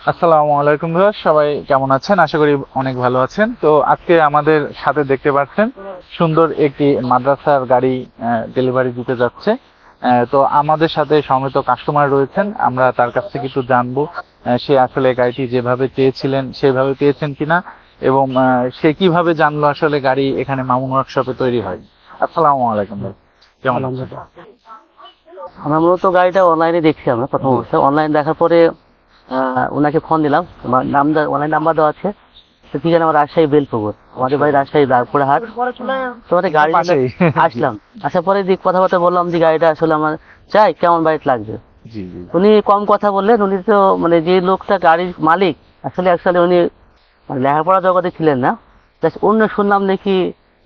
আসসালামু আলাইকুম ভিউয়ার্স, সবাই কেমন আছেন? আশা করি অনেক ভালো আছেন। তো আজকে আমাদের সাথে দেখতে পাচ্ছেন সুন্দর একটি মাদ্রাসার গাড়ি ডেলিভারি দিতে যাচ্ছে। তো আমাদের সাথে সমবেত কাস্টমার রয়েছেন, আমরা তার কাছ থেকে একটু জানবো সে আসলে গাড়িটি যেভাবে চেয়েছিলেন সেভাবে পেয়েছেন কিনা, এবং সে কিভাবে জানলো আসলে গাড়ি এখানে মামুন ওয়ার্কশপে তৈরি হয়। আসসালামু আলাইকুম ভাই, কেমন আছেন? আলহামদুলিল্লাহ। আমরা মূলত গাড়িটা অনলাইনে দেখছি। আমরা প্রথম অবস্থায় অনলাইন দেখার পরে ওনাকে ফোন দিলাম। আমার অনলাইন নাম্বার দেওয়া আছে। তো ঠিকানা আমার রাজশাহী বেলপুকুর, আমাদের বাড়ি রাজশাহী দারপুরে হাট। তোমাদের গাড়ি পাশেই। আসলাম, আসার পরে কথাবার্তা বললাম যে গাড়িটা আসলে আমার চাই, কেমন বাড়িতে লাগবে। জি জি উনি কম কথা বললেন। উনি তো মানে যে লোকটা গাড়ির মালিক আসলে আসলে উনি মানে লেখাপড়া জগতে ছিলেন না, জাস্ট অন্য শুনলাম নাকি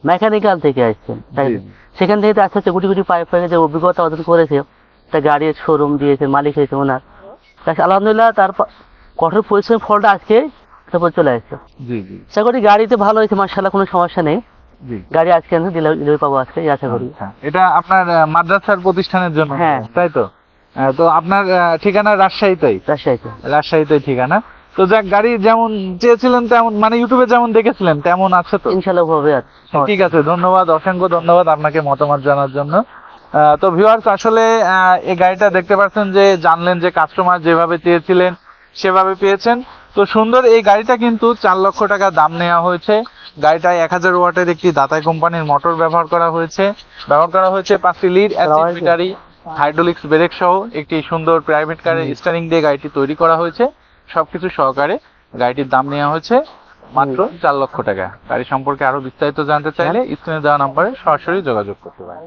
মেকানিক্যাল থেকে আসছেন, তাই জি। সেখান থেকে তো আস্তে আস্তে গুটি গুটি পাইপ হয়ে যে অভিজ্ঞতা অর্জন করেছে, একটা গাড়ির শোরুম দিয়েছে, মালিক হয়েছে ওনার। তাই আলহামদুলিল্লাহ তার কঠোর পরিশ্রম ফলটা আজকে তারপর চলে আসছে। জি জি আশা করি গাড়িতে ভালো হয়েছে, মার্শাল্লাহ, কোনো সমস্যা নেই। জি। গাড়ি আজকে ডেলিভারি পাবো আজকে, এই আশা করি। আচ্ছা, এটা আপনার মাদ্রাসার প্রতিষ্ঠানের জন্য, হ্যাঁ। তাই তো? তো আপনার ঠিকানা রাজশাহীতেই? রাজশাহীতে। রাজশাহীতেই ঠিকানা। তো যাক, গাড়ি যেমন চেয়েছিলেন তেমন, মানে ইউটিউবে যেমন দেখেছিলেন তেমন আছে তো? ইনশাল্লাহ হবে। ঠিক আছে, ধন্যবাদ, অসংখ্য ধন্যবাদ আপনাকে মতামত জানার জন্য। তো ভিউয়ার্স, আসলে এই গাড়িটা দেখতে পাচ্ছেন যে জানলেন যে কাস্টমার যেভাবে চেয়েছিলেন সেভাবে পেয়েছেন। তো সুন্দর এই গাড়িটা কিন্তু 4 লক্ষ টাকা দাম নেওয়া হয়েছে। গাড়িটায় 1000 ওয়াটের একটি দাতাই কোম্পানির মোটর ব্যবহার করা হয়েছে। 5টি lead acid battery, hydraulics brake সহ একটি সুন্দর প্রাইভেট কারের স্টিয়ারিং দিয়ে গাড়িটি তৈরি করা হয়েছে। সবকিছু সহকারে গাড়িটির দাম নেওয়া হয়েছে মাত্র 4 লক্ষ টাকা। গাড়ি সম্পর্কে আরো বিস্তারিত জানতে চাইলে স্ক্রিনে দেওয়া নম্বরে সরাসরি যোগাযোগ করতে পারেন।